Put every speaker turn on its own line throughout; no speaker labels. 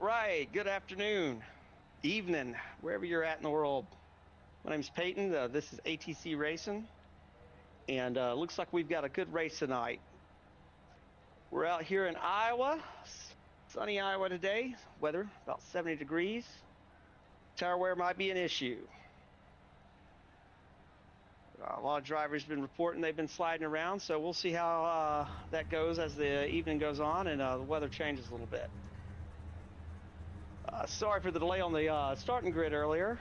Right, good afternoon, evening, wherever you're at in the world. My name's Peyton. This is ATC Racing, and looks like we've got a good race tonight. We're out here in Iowa, sunny Iowa today. Weather about 70 degrees. Tire wear might be an issue. A lot of drivers have been reporting they've been sliding around, so we'll see how that goes as the evening goes on and the weather changes a little bit. Sorry for the delay on the starting grid earlier.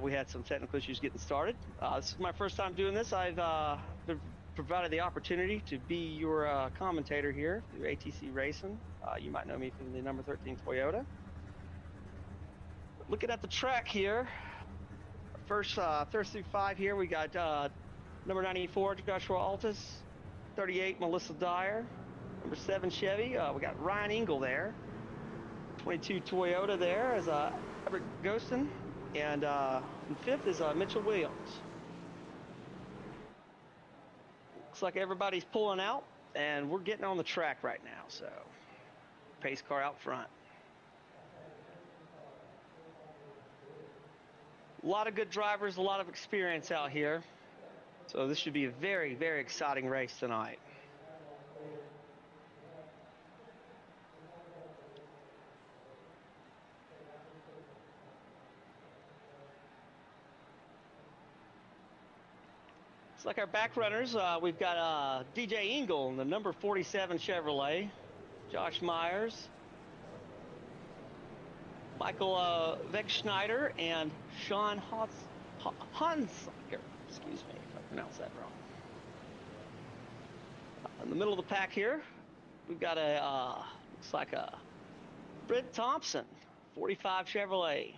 We had some technical issues getting started. This is my first time doing this. I've been provided the opportunity to be your commentator here through ATC Racing. You might know me from the number 13 Toyota. Looking at the track here, first through 5 here, we got number 94 Joshua Altus, 38 Melissa Dyer, number 7 Chevy. We got Ryan Engel there. 22 Toyota there as Albert Ghostin, and in 5th is Mitchell Williams. Looks like everybody's pulling out, and we're getting on the track right now, so pace car out front. A lot of good drivers, a lot of experience out here, so this should be a very, very exciting race tonight. Like our back runners, we've got DJ Engel in the number 47 Chevrolet, Josh Myers, Michael Wegschneider, and Sean Hansliker. Excuse me if I pronounced that wrong. In the middle of the pack here, we've got looks like a Brent Thompson, 45 Chevrolet,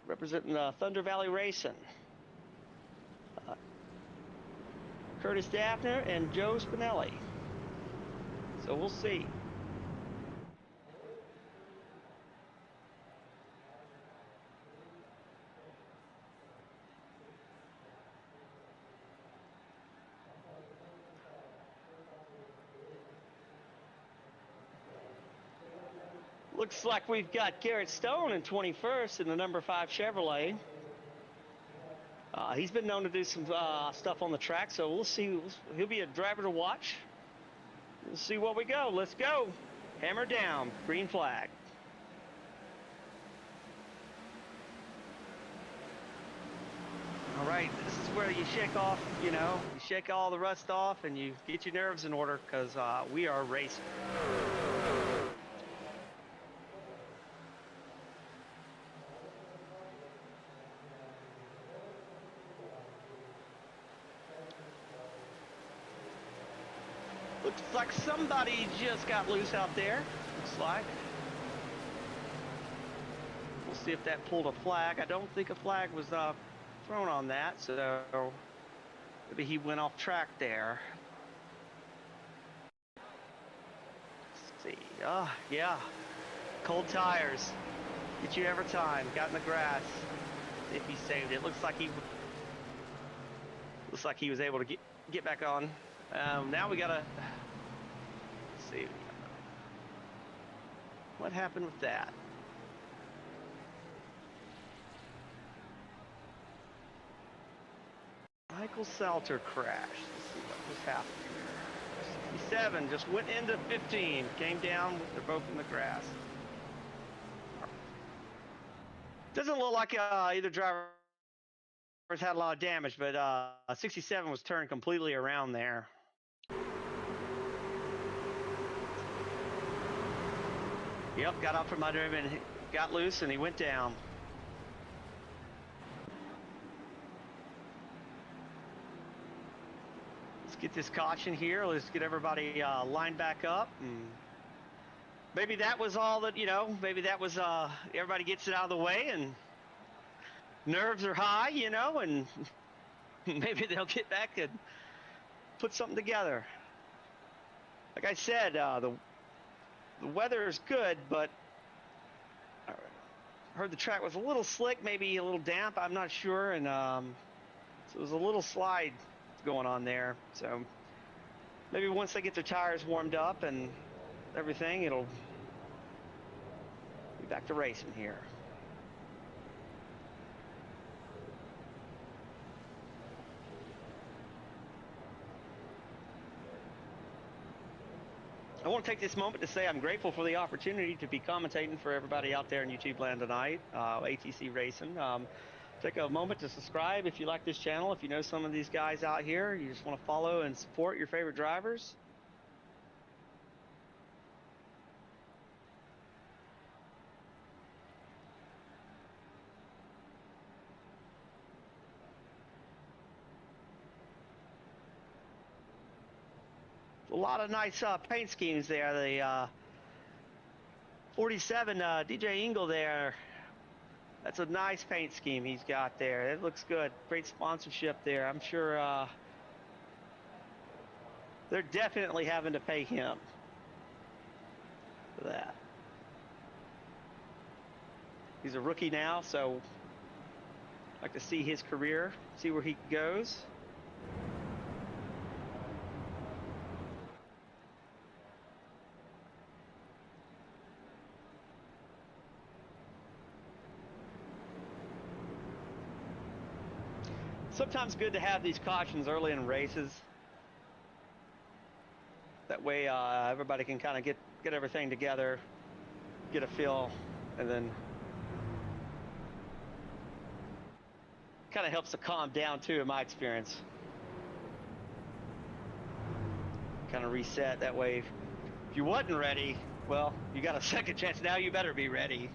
representing Thunder Valley Racing. Curtis Daffner and Joe Spinelli. So we'll see. Looks like we've got Garrett Stone in 21st in the number 5 Chevrolet. He's been known to do some stuff on the track, so we'll see. He'll be a driver to watch. We'll see what we go. Let's go. Hammer down. Green flag. All right, this is where you shake off, you shake all the rust off and you get your nerves in order because we are racing. Looks like somebody just got loose out there, looks like. We'll see if that pulled a flag. I don't think a flag was thrown on that, so maybe he went off track there. Let's see. Yeah. Cold tires. Get you every time. Got in the grass. See if he saved it. Looks like he was able to get back on. Now we gotta see what happened with that. Michael Salter crashed. Let's see what was happening here. 67 just went into 15, came down. They're both in the grass. Doesn't look like either driver had a lot of damage, but 67 was turned completely around there. Yep, got out from under him and got loose and he went down. Let's get this caution here. Let's get everybody lined back up. And maybe that was all that, maybe that was everybody gets it out of the way and nerves are high, and maybe they'll get back and put something together. Like I said, the weather is good, but I heard the track was a little slick, maybe a little damp, I'm not sure, and so there was a little slide going on there. So maybe once they get their tires warmed up and everything, it'll Back to racing here. I want to take this moment to say I'm grateful for the opportunity to be commentating for everybody out there in YouTube land tonight, ATC Racing. Take a moment to subscribe if you like this channel. If you know some of these guys out here, you just want to follow and support your favorite drivers. A lot of nice paint schemes there. The 47 DJ Engel there. That's a nice paint scheme he's got there. It looks good. Great sponsorship there. I'm sure they're definitely having to pay him for that. He's a rookie now, so I'd like to see his career, see where he goes. Sometimes good to have these cautions early in races. That way everybody can kind of get everything together, get a feel, and then kind of helps to calm down too, in my experience. Kind of reset that way. If you wasn't ready, well, you got a second chance now. You better be ready.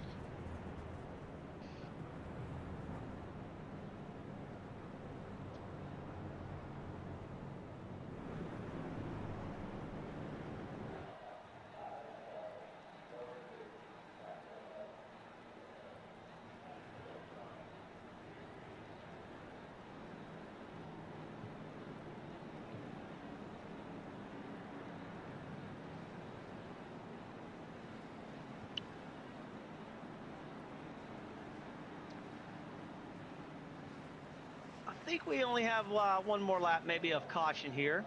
I think we only have one more lap maybe of caution here.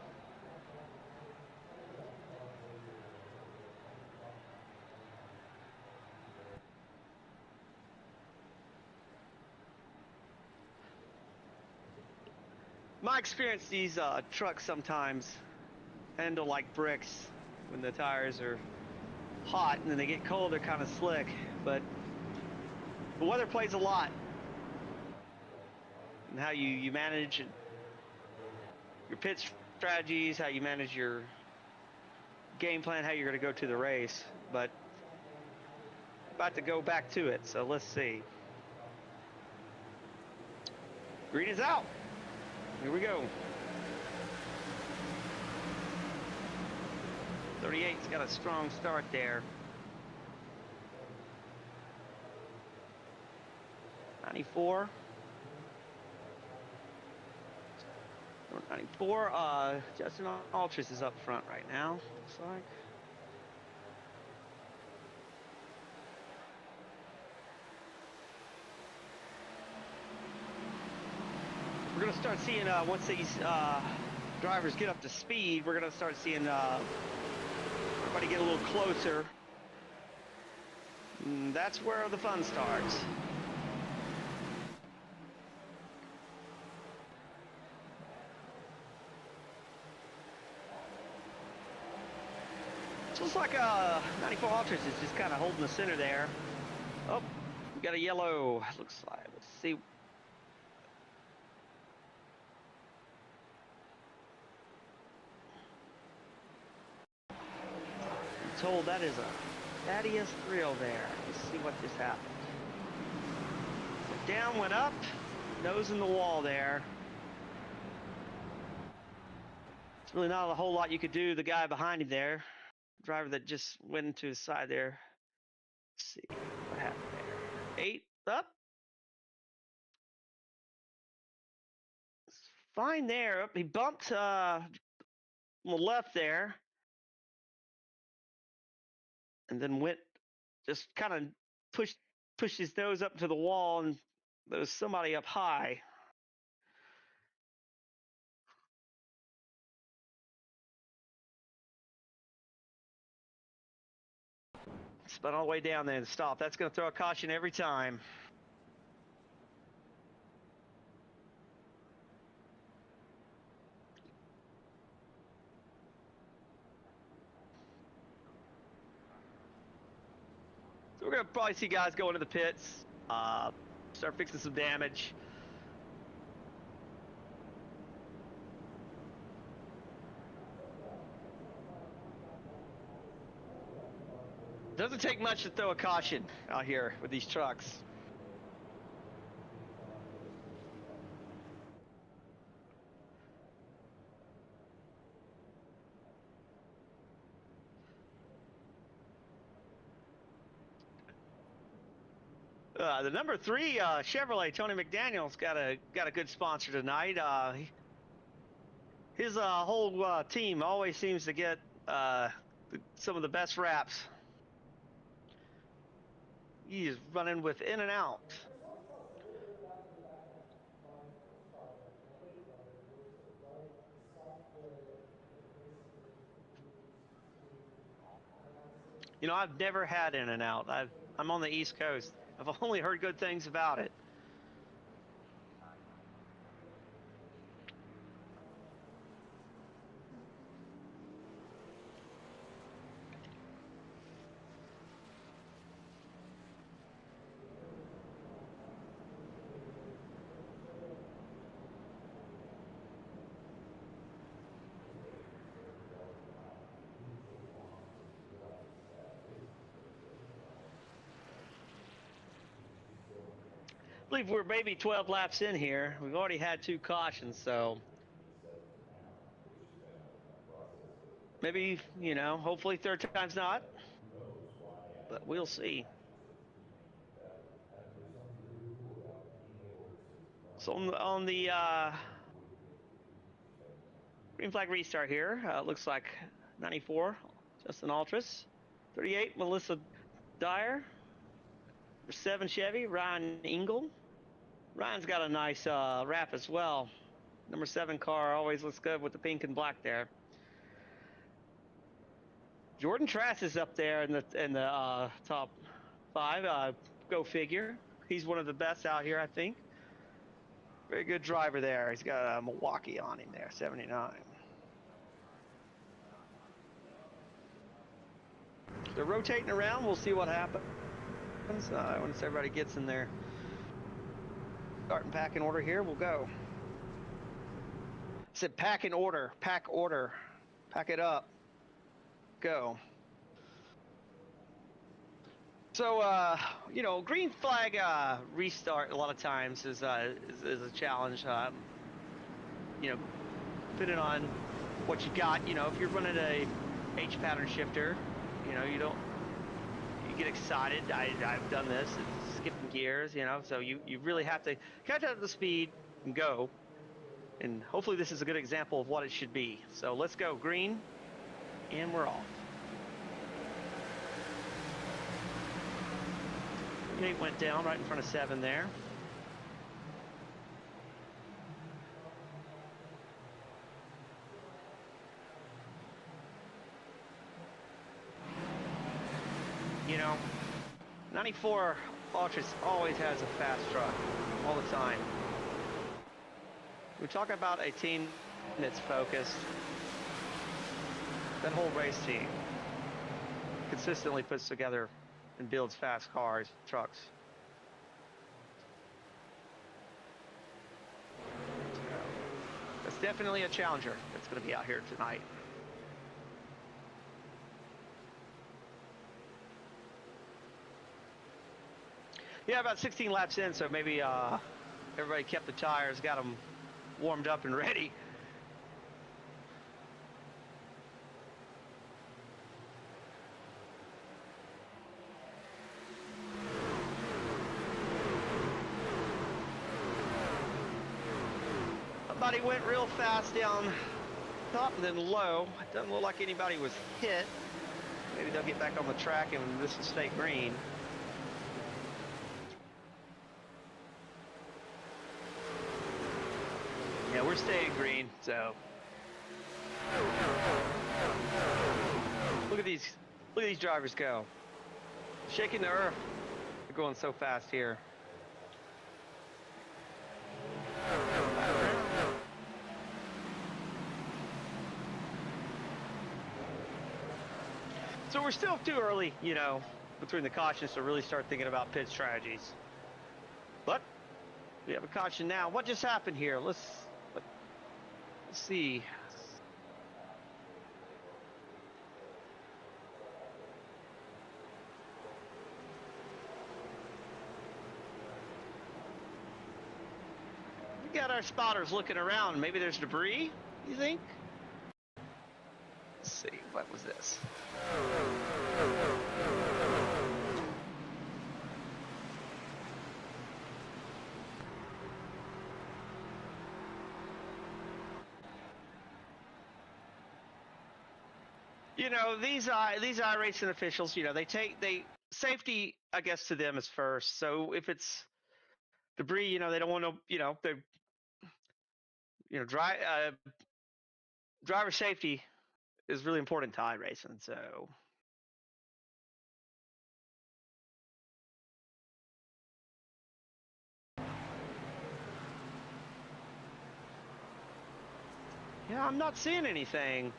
My experience, these trucks sometimes handle like bricks when the tires are hot, and then they get cold, they're kind of slick, but the weather plays a lot. And how you manage your pit strategies, how you manage your game plan, how you're going to go to the race. But about to go back to it, so let's see. Green is out. Here we go. 38's got a strong start there. 94. 94, Justin Altris is up front right now, looks like. We're going to start seeing, once these drivers get up to speed, we're going to start seeing everybody get a little closer. And that's where the fun starts. So it's like 94 Ultras is just kind of holding the center there. Oh, we got a yellow, looks like. Let's see. I'm told that is a Thaddeus thrill there. Let's see what just happened. So down went up, nose in the wall there. It's really not a whole lot you could do. The guy behind him there, driver that just went into his side there. Let's see what happened there. 8 up. Fine there. Up. He bumped on the left there. And then went, just kind of pushed his nose up to the wall, and there was somebody up high. But all the way down there and stop. That's going to throw a caution every time. So we're going to probably see guys go into the pits, start fixing some damage. Doesn't take much to throw a caution out here with these trucks. The number 3 Chevrolet, Tony McDaniel's got a good sponsor tonight. His whole team always seems to get some of the best wraps. He's running with in and out. You know, I've never had in and out. I'm on the East Coast. I've only heard good things about it. I believe we're maybe 12 laps in here. We've already had 2 cautions, so maybe, you know, hopefully third time's not, but we'll see. So on the green flag restart here, looks like 94, Justin Altris, 38, Melissa Dyer, number 7 Chevy, Ryan Engel. Ryan's got a nice wrap as well. Number 7 car always looks good with the pink and black there. Jordan Trass is up there in the top 5. Go figure. He's one of the best out here, I think. Very good driver there. He's got a Milwaukee on him there, 79. They're rotating around. We'll see what happens once everybody gets in there. Start and pack in order here. We'll go. I said pack in order. Pack order. Pack it up. Go. So, you know, green flag restart a lot of times is a challenge. You know, depending on what you got. You know, if you're running a H pattern shifter, you know, you get excited. I've done this. It's skipping gears, you know, so you really have to catch up to the speed and go. And hopefully this is a good example of what it should be. So let's go green, and we're off. 8 went down right in front of 7 there. You know, 94 Ultras always has a fast truck, all the time. We're talking about a team that's focused. That whole race team consistently puts together and builds fast cars, trucks. That's definitely a challenger that's going to be out here tonight. Yeah, about 16 laps in, so maybe everybody kept the tires, got them warmed up and ready. Somebody went real fast down top and then low. It doesn't look like anybody was hit. Maybe they'll get back on the track and this will stay green. Yeah, we're staying green, so look at these drivers go. Shaking the earth. We're going so fast here. So we're still too early, you know, between the cautions to really start thinking about pit strategies. But we have a caution now. What just happened here? Let's see. We got our spotters looking around. Maybe there's debris, you think? Let's see, what was this? You know, these iRacing officials, you know, safety, I guess, to them is first. So if it's debris, you know, they don't want to, you know, driver safety is really important to iRacing. So yeah, I'm not seeing anything.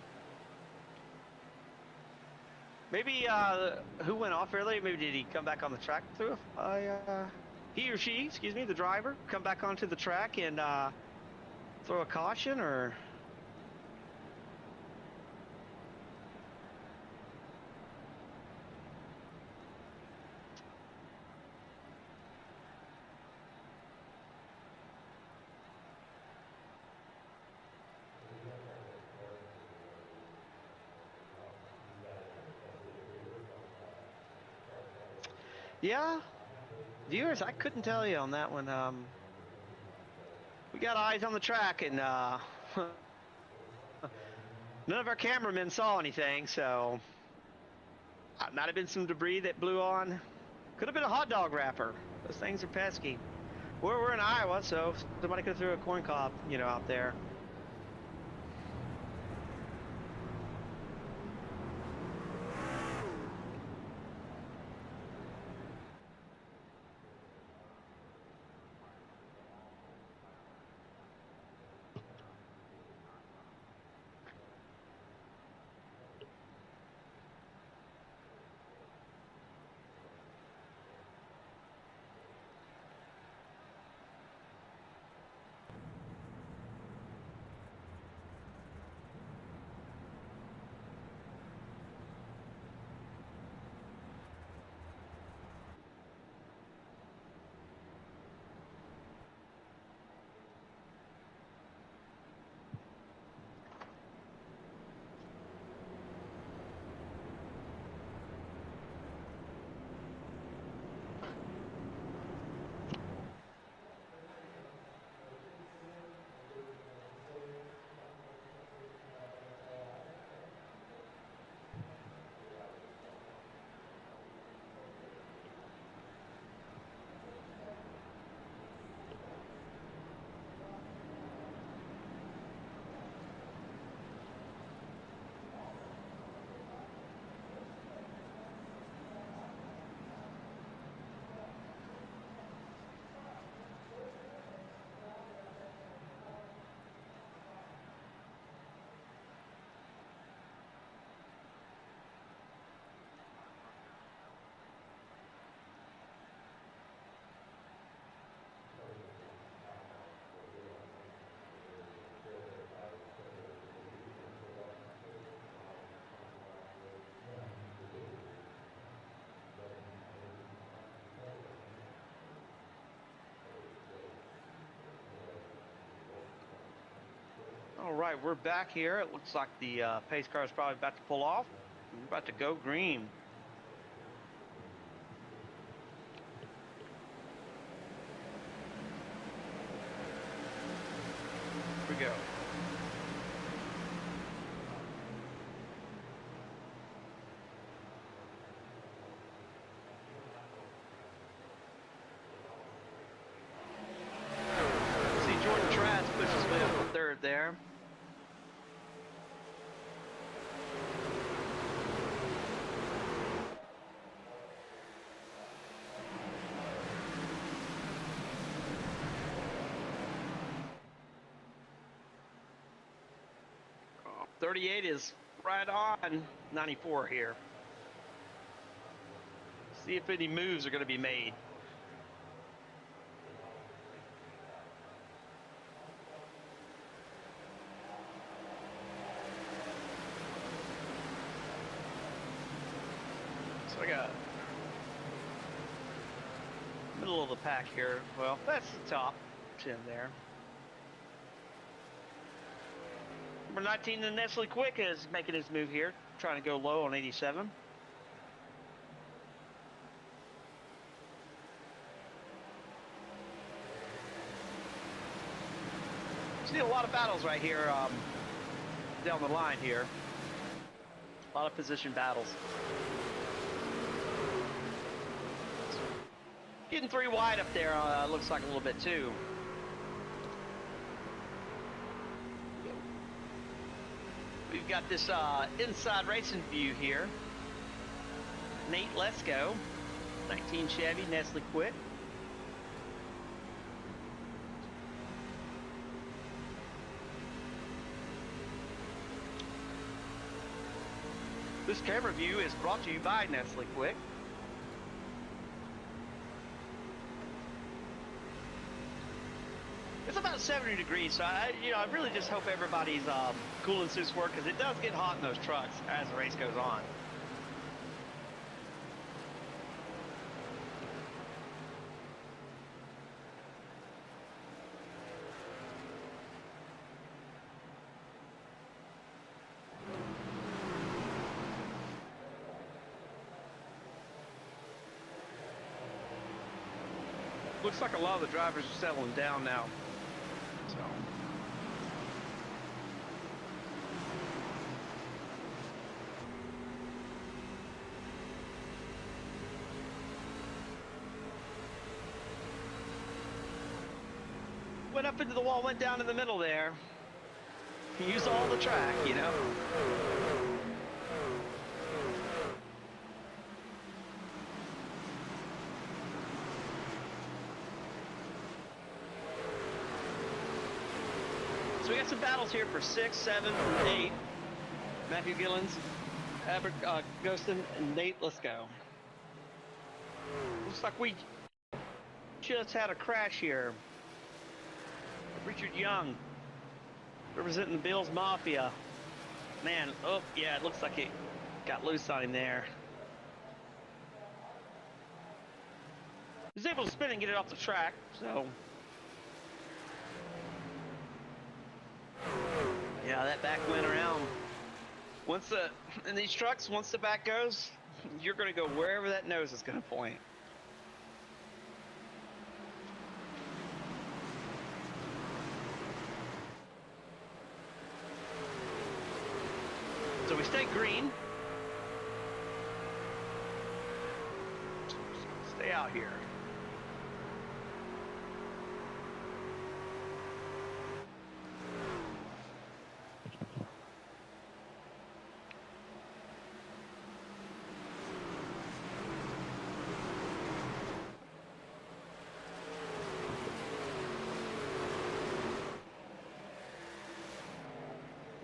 Maybe who went off early? Maybe did he come back on the track through? He or she, excuse me, the driver, come back onto the track and throw a caution, or? Yeah, viewers, I couldn't tell you on that one. We got eyes on the track, and none of our cameramen saw anything, so might have been some debris that blew on. Could have been a hot dog wrapper. Those things are pesky. We're in Iowa, so somebody could have threw a corn cob, you know, out there. All right, we're back here. It looks like the pace car is probably about to pull off. We're about to go green. Here we go. See Jordan Trask push his way up to third there. 38 is right on 94 here. See if any moves are going to be made. So I got middle of the pack here. Well, that's the top 10 there. Number 19, the Nestle Quick is making his move here, trying to go low on 87. See a lot of battles right here down the line here. A lot of position battles. Getting 3 wide up there looks like a little bit too. We've got this inside racing view here. Nate, let's go. 19 Chevy, Nestle Quick. This camera view is brought to you by Nestle Quick. It's about 70 degrees, so I really just hope everybody's cooling suits work, because it does get hot in those trucks as the race goes on. Looks like a lot of the drivers are settling down now. So. Went up into the wall, went down in the middle there. Used all the track, you know. So we got some battles here for 6, 7, 8. Matthew Gillens, Albert Ghostin, and Nate, let's go. Looks like we just had a crash here. Richard Young, representing the Bills Mafia. Man, oh yeah, it looks like it got loose on him there. He was able to spin and get it off the track, so. Yeah, that back went around. Once in these trucks, once the back goes, you're going to go wherever that nose is going to point. So we stay green. Stay out here.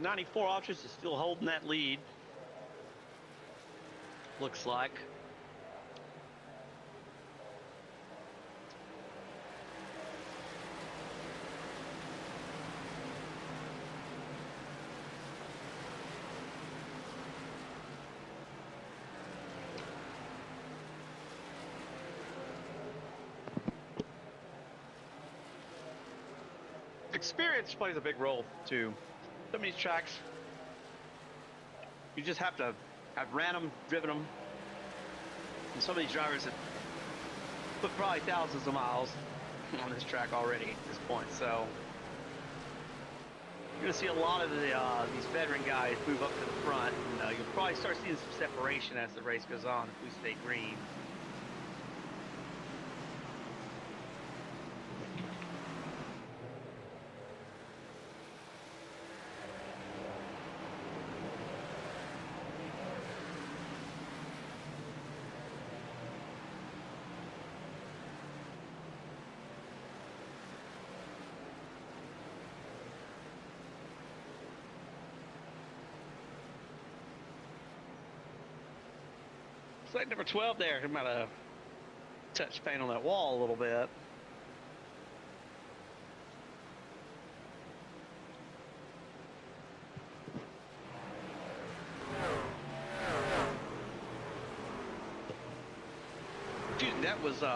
.94 Ultras is still holding that lead. Looks like. Experience plays a big role too. Some of these tracks, you just have to have ran them, driven them. And some of these drivers have put probably thousands of miles on this track already at this point. So you're going to see a lot of these veteran guys move up to the front. And, you'll probably start seeing some separation as the race goes on if we stay green. Looks like number 12 there. He might have touched paint on that wall a little bit. Dude, that was 79,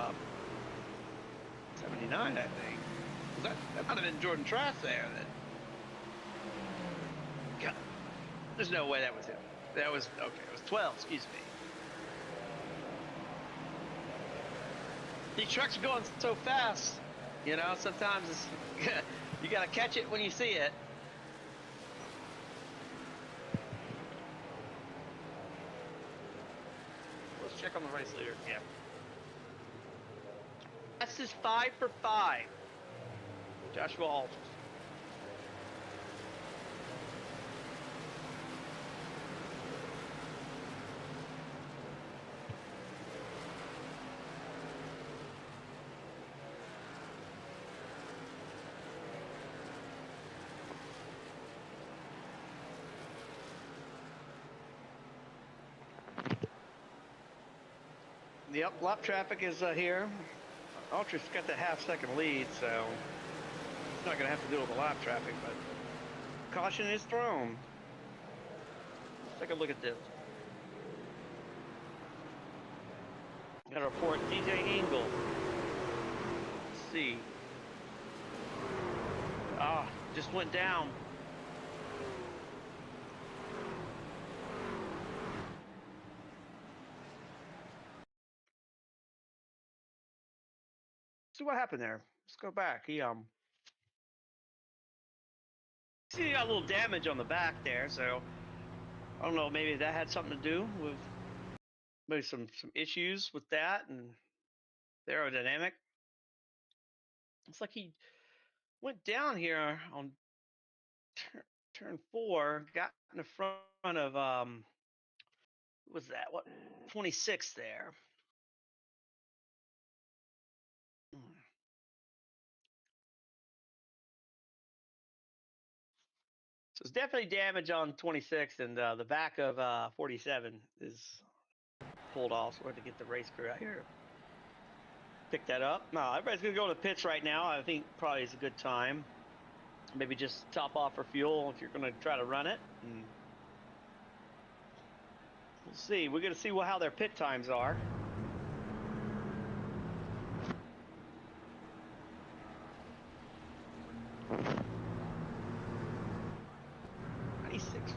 I think. That might have been Jordan Trask there. God, there's no way that was him. That was, okay, it was 12, excuse me. These trucks are going so fast, you know, sometimes it's, you got to catch it when you see it. Let's check on the race leader. Yeah. This is 5 for 5. Joshua Aldridge. Yep, lap traffic is here. Ultra's got the half-second lead, so it's not going to have to deal with the lap traffic, but caution is thrown. Let's take a look at this. Got to report DJ Engel. Let's see. Just went down. See what happened there. Let's go back. He see, he got a little damage on the back there, so I don't know. Maybe that had something to do with maybe some issues with that and the aerodynamic. It's like he went down here on turn 4, got in the front of what was that? What 26 there? So it's definitely damage on 26, and the back of 47 is pulled off. So we're going to get the race crew out here. Pick that up. No, everybody's going to go to the pits right now. I think probably is a good time. Maybe just top off for fuel if you're going to try to run it. And we'll see. We're going to see how their pit times are.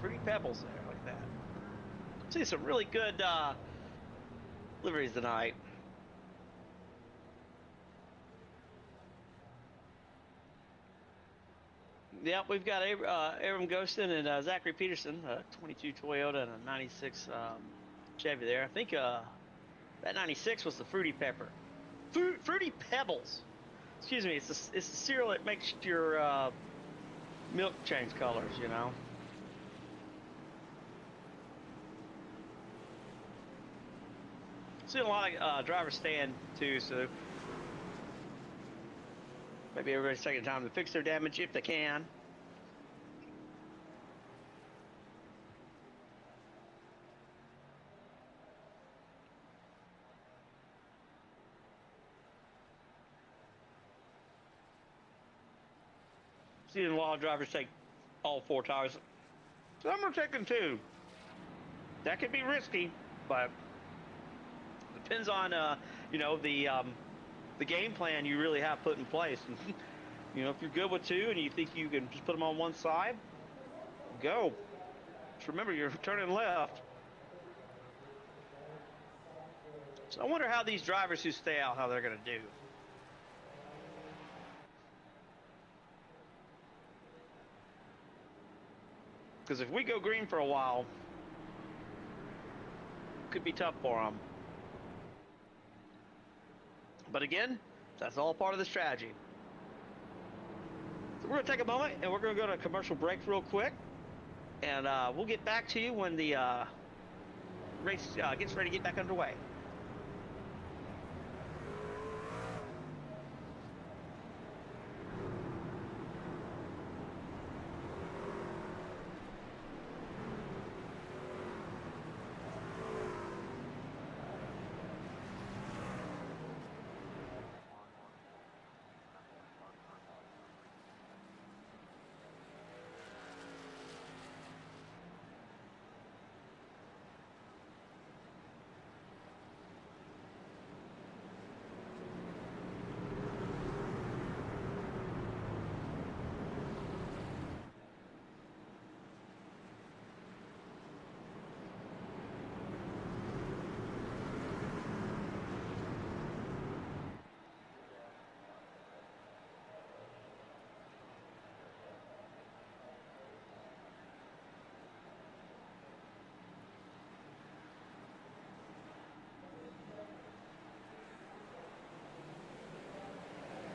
Pretty pebbles there like that. See some really good liveries tonight. Yep, we've got Aram Ghostin and Zachary Peterson, 22 Toyota and a 96 Chevy there. I think that 96 was the Fruity Pepper. Fruity Pebbles. Excuse me, it's the cereal that makes your milk change colors, you know. Seeing a lot of drivers stand too, so maybe everybody's taking time to fix their damage if they can. Seeing a lot of drivers take all 4 tires. Some are taking 2. That could be risky, but depends on you know, the game plan you really have put in place. And, you know, if you're good with 2 and you think you can just put them on one side, go. Just remember, you're turning left. So I wonder how these drivers who stay out, how they're going to do. Because if we go green for a while, it could be tough for them. But again, that's all part of the strategy. So we're going to take a moment, and we're going to go to a commercial break real quick. And we'll get back to you when the race gets ready to get back underway.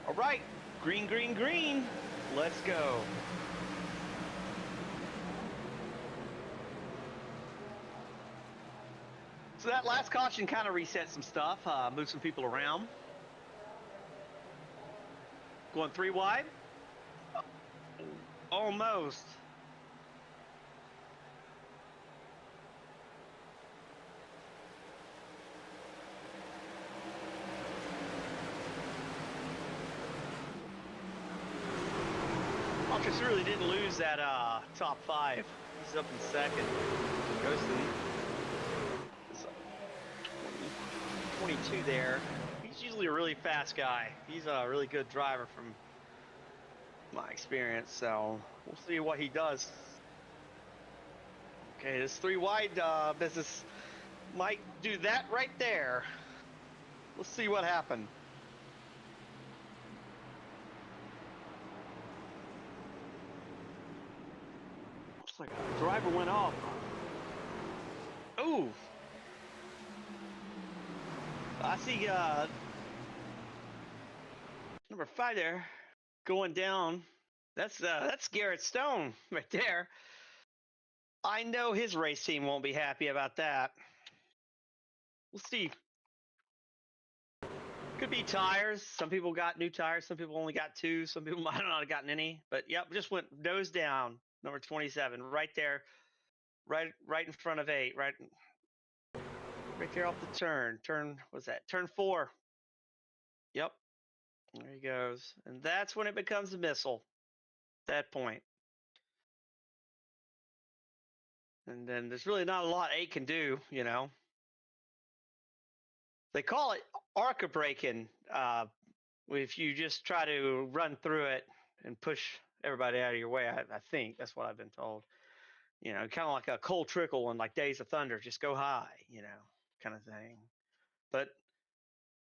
All right, green, green, green. Let's go. So that last caution kind of reset some stuff, moved some people around. Going 3 wide. Almost. Ultras really didn't lose that top 5. He's up in second. Ghostin. 22 there. He's usually a really fast guy. He's a really good driver from my experience, so we'll see what he does. Okay, this 3 wide business might do that right there. Let's see what happened. Looks like a driver went off. Ooh. I see number 5 there going down. That's Garrett Stone right there. I know his race team won't be happy about that. We'll see. Could be tires. Some people got new tires. Some people only got 2. Some people might not have gotten any. But yep, just went nose down. Number 27, right there, right in front of 8, right there off the turn. Turn, what's that? Turn 4. Yep, there he goes. And that's when it becomes a missile. That point. And then there's really not a lot 8 can do, you know. They call it ARCA braking. If you just try to run through it and push everybody out of your way, I think that's what I've been told. You know, kind of like a cold trickle and like Days of Thunder, just go high, you know, kind of thing. But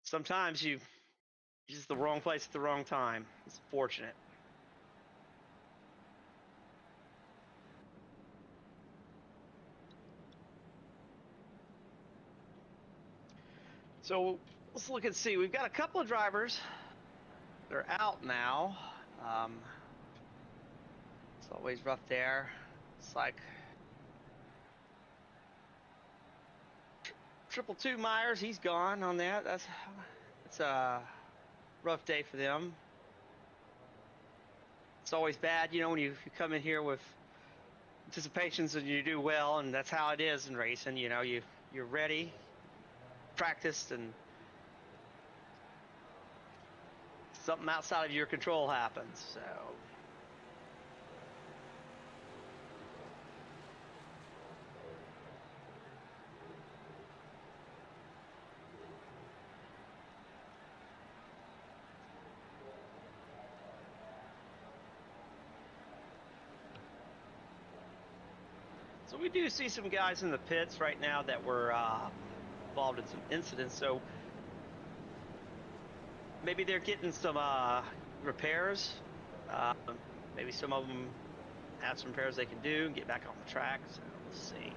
sometimes you're just the wrong place at the wrong time. It's unfortunate. So let's look and see. We've got a couple of drivers. They're out now. It's always rough there. It's like 222 Myers. He's gone on that. It's a rough day for them. It's always bad, you know, when you come in here with anticipations and you do well, and that's how it is in racing. You know, you're ready, practiced, and something outside of your control happens. So we do see some guys in the pits right now that were involved in some incidents. So maybe they're getting some repairs. Maybe some of them have some repairs they can do and get back on the track. So we'll see.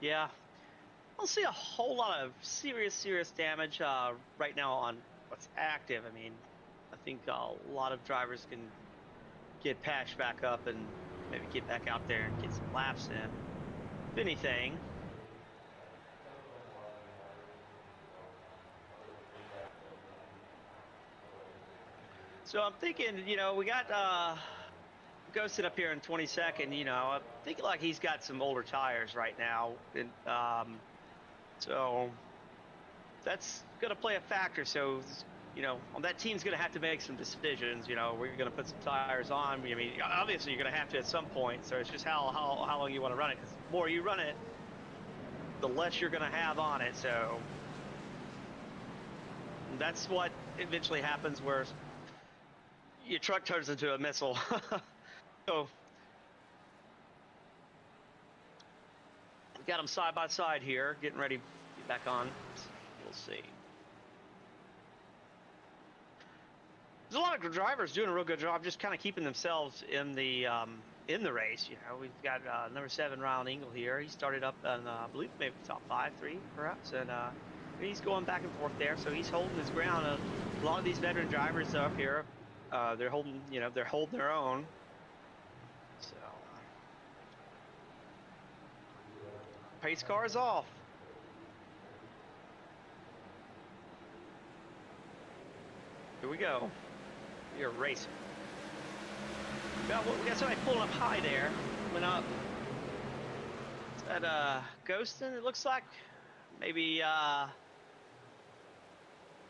Yeah, I don't see a whole lot of serious damage right now on what's active. I mean, I think a lot of drivers can get patched back up and maybe get back out there and get some laps in, if anything. So I'm thinking, you know, we got Ghosted up here in 22nd. You know, I'm thinking like he's got some older tires right now, and so that's going to play a factor. So, you know, that team's going to have to make some decisions. You know, we're going to put some tires on. I mean, obviously you're going to have to at some point. So it's just how long you want to run it. Because the more you run it, the less you're going to have on it. So that's what eventually happens, where your truck turns into a missile. So we got them side by side here, getting ready to get back on. We'll see. There's a lot of drivers doing a real good job, just kind of keeping themselves in the race. You know, we've got number 7 Ryan Engel here. He started up in I believe maybe top 5, 3 perhaps, and he's going back and forth there, so he's holding his ground. A lot of these veteran drivers up here, they're holding, you know, they're holding their own. So pace car is off. Here we go. You're racing. We got somebody pulling up high there. Went up. Is that Ghostin? It looks like maybe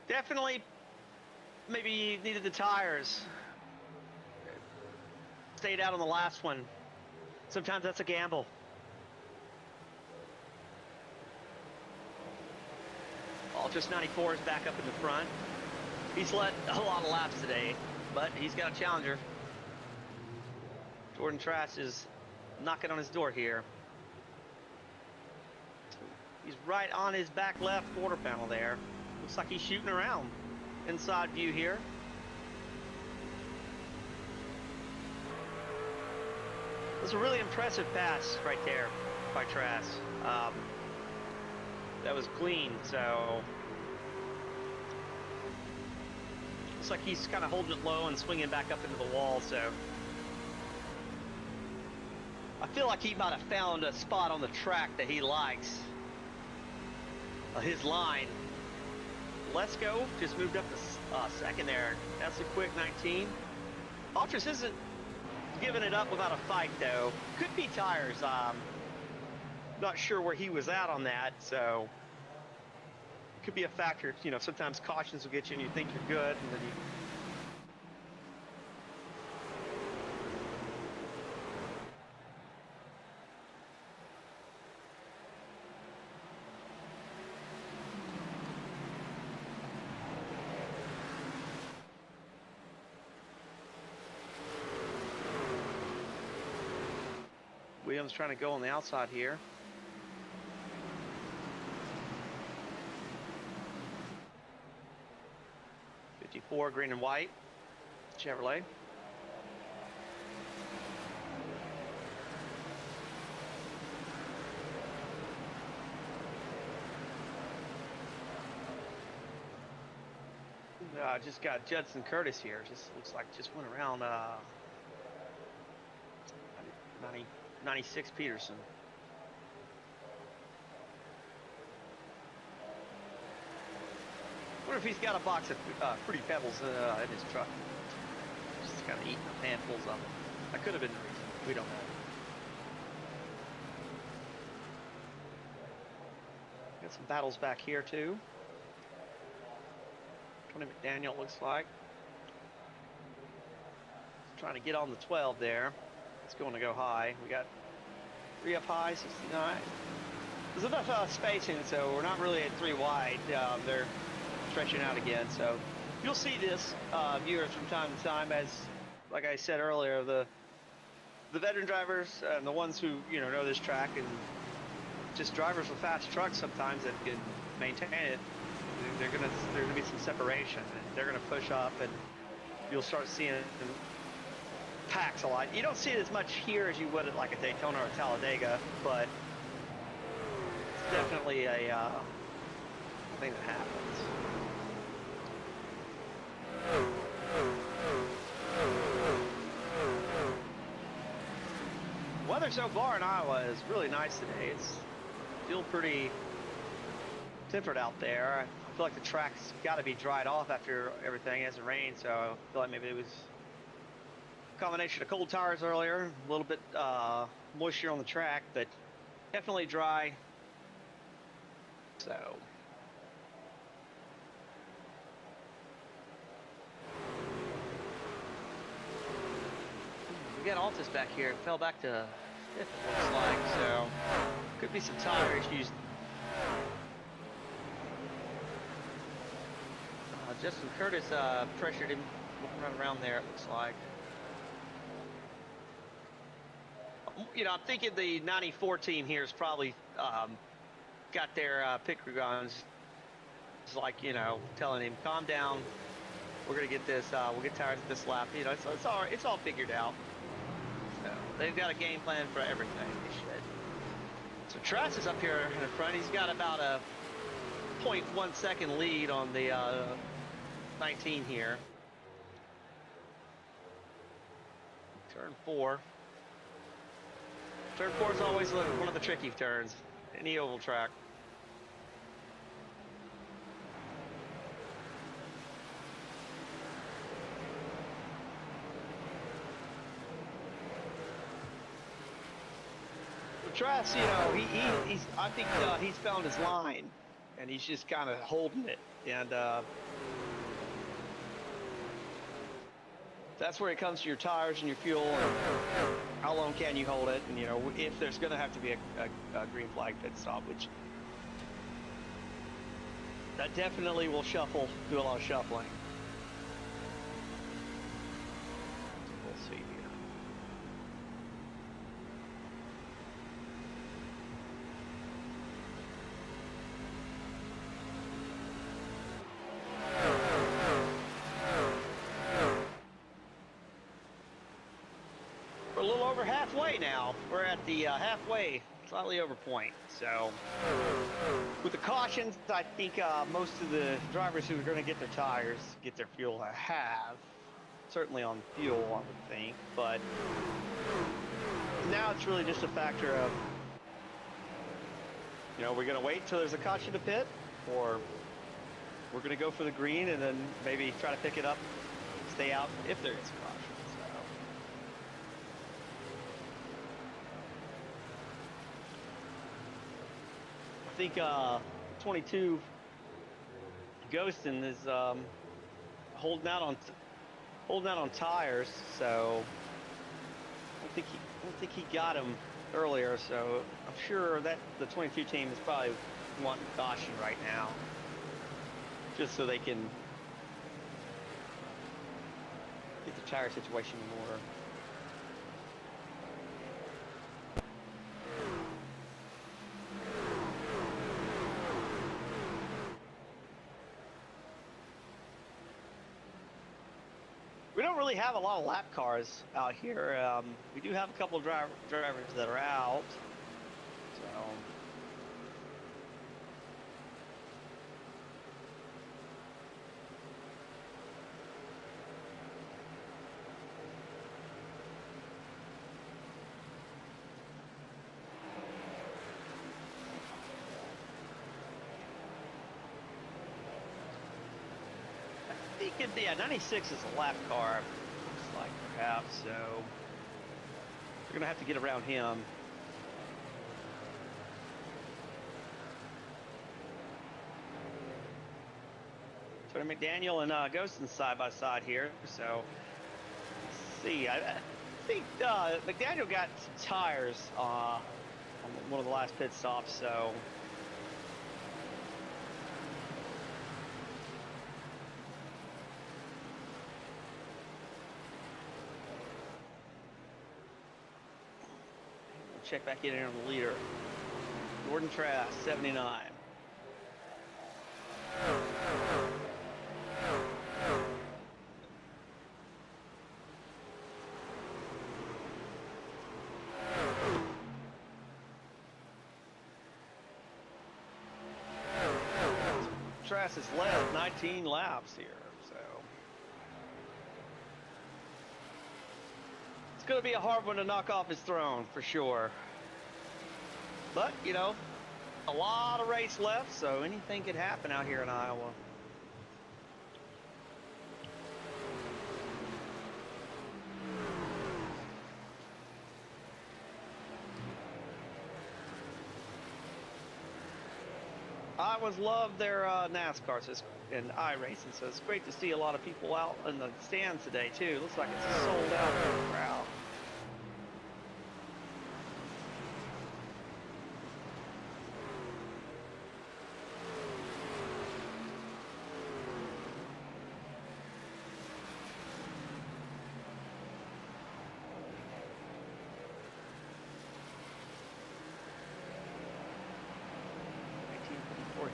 definitely maybe needed the tires. Stayed out on the last one. Sometimes that's a gamble. Just 94 is back up in the front. He's led a lot of laps today, but he's got a challenger. Jordan Trask is knocking on his door here. He's right on his back left quarter panel there. Looks like he's shooting around. Inside view here. It was a really impressive pass right there by Trask. That was clean, so looks like he's kind of holding it low and swinging back up into the wall. So I feel like he might have found a spot on the track that he likes. His line. Let's Go just moved up to second there. That's a quick 19. Altris isn't giving it up without a fight though. Could be tires. Not sure where he was at on that, so it could be a factor. You know, sometimes cautions will get you and you think you're good, and then you Williams trying to go on the outside here. '54 green and white Chevrolet. Just got Judson Curtis here. Just looks like just went around 96 Peterson. I wonder if he's got a box of Fruity Pebbles in his truck. Just kind of eating handfuls of them. That could have been the reason. We don't know. Got some battles back here too. Tony McDaniel looks like. Trying to get on the 12 there. It's going to go high. We got 3 up high, 69. There's enough spacing, so we're not really at 3 wide. They're stretching out again, so you'll see this viewers from time to time, as like I said earlier, the veteran drivers and the ones who know this track, and just drivers with fast trucks sometimes that can maintain it. There's gonna be some separation, and they're gonna push up, and you'll start seeing it in packs a lot. You don't see it as much here as you would at like a Daytona or a Talladega, but it's definitely a thing that happens. Weather so far in Iowa is really nice today. It's still pretty temperate out there. I feel like the track's got to be dried off after everything. It hasn't rained, so I feel like maybe it was a combination of cold tires earlier, a little bit moisture on the track, but definitely dry. So we got Altus back here. It fell back to fifth, it looks like, so could be some tire issues. Justin Curtis pressured him, run around there, it looks like. I'm thinking the 94 team here is probably got their picker guns. It's like, telling him, calm down, we're gonna get this. We'll get tires at this lap. You know, it's all figured out. So they've got a game plan for everything. They should. So Trask is up here in the front. He's got about a 0.1 second lead on the 19 here. Turn 4. Turn 4 is always one of the tricky turns in the oval track. Trask, you know, he's I think he's found his line, and he's just kind of holding it, and that's where it comes to your tires and your fuel, and how long can you hold it, and you know, if there's going to have to be a green flag pit stop, which that definitely will do a lot of shuffling. We'll see here. We're a little over halfway now. We're at the halfway, slightly over point. So with the cautions, I think most of the drivers who are going to get their tires, get their fuel, have. Certainly on fuel, I would think. But now it's really just a factor of, you know, we're going to wait till there's a caution to pit, or we're going to go for the green and then maybe try to pick it up, stay out if there is a caution. I think 22 Ghostin is holding out on tires, so I don't think he got him earlier. So I'm sure that the 22 team is probably wanting caution right now, just so they can get the tire situation in order. We don't really have a lot of lap cars out here. We do have a couple of drivers that are out. So yeah, 96 is a lap car, looks like, perhaps, so we're going to have to get around him. So McDaniel and Ghostin side by side here, so let's see. I think McDaniel got some tires on one of the last pit stops, so check back in on the leader. Gordon Trask, 79. Trask has led 19 laps here, so it's going to be a hard one to knock off his throne for sure. But, you know, a lot of race left, so anything could happen out here in Iowa. Iowans love their NASCAR and iRacing, so it's great to see a lot of people out in the stands today, too. Looks like it's a sold-out crowd.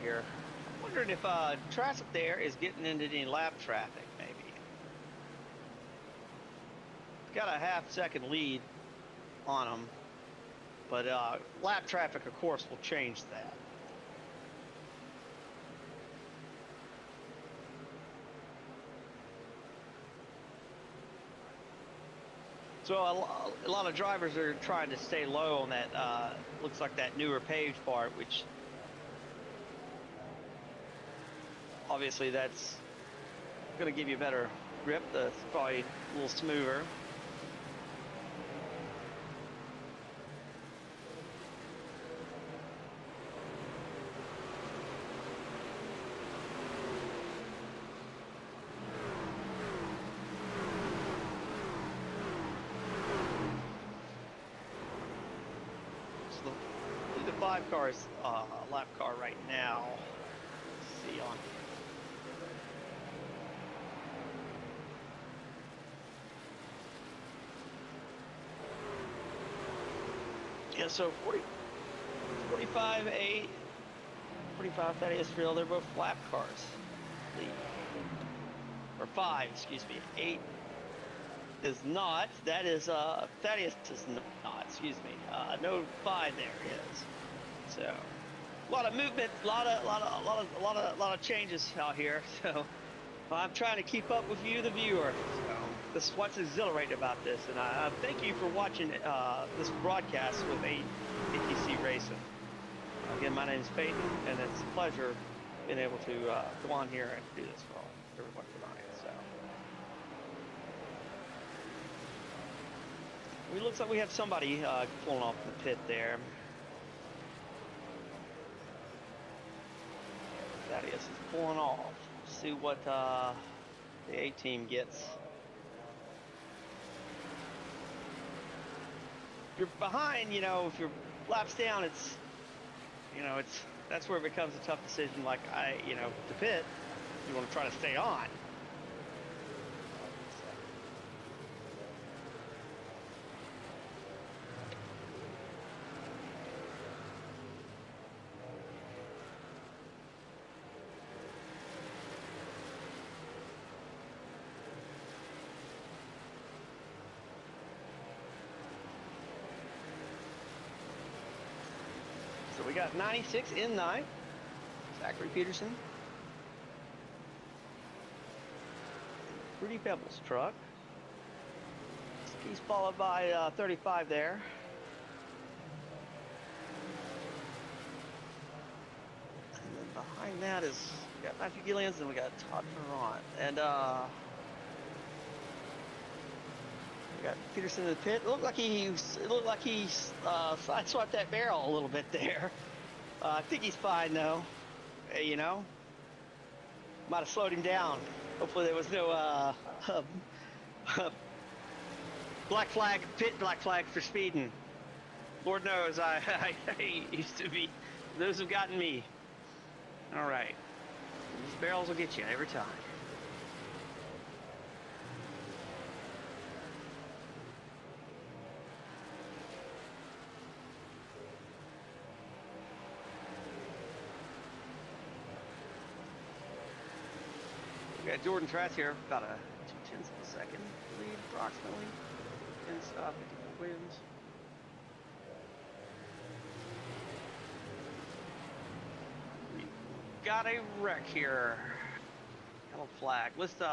Here. I'm wondering if Trask there is getting into any lap traffic, maybe. got a half-second lead on them, but lap traffic, of course, will change that. So a lot of drivers are trying to stay low on that, looks like that newer paved part, which obviously that's going to give you a better grip. That's probably a little smoother. The 5 cars, lap car right now. Let's see on. Yeah, so 45, 8, 45, Thaddeus Field, they're both lap cars. Or 5, excuse me. 8 is not. That is Thaddeus is not. Excuse me. No 5 there is. So a lot of movement, a lot of changes out here. So I'm trying to keep up with you, the viewer. So this is what's exhilarating about this, and I thank you for watching this broadcast with ATC Racing. Again, my name is Peyton, and it's a pleasure being able to go on here and do this for everyone tonight. So it looks like we have somebody pulling off the pit there. Thaddeus is pulling off. See what the A team gets. If you're behind, you know, if your laps down, it's, you know, that's where it becomes a tough decision. Like to pit, you want to try to stay on. So we got 96 in 9. Zachary Peterson. Rudy Pebbles' truck. He's followed by 35 there. And then behind that is, we got Matthew Gillians and we got Todd Ferrant. And we got Peterson in the pit. It looked like he sideswiped that barrel a little bit there. I think he's fine though. You know, might have slowed him down. Hopefully there was no black flag for speeding. Lord knows I used to be. Those have gotten me. All right, these barrels will get you every time. We got Jordan Trask here, about a 0.2 of a second lead approximately against 54 Williams. We got a wreck here. Yellow flag. Let's get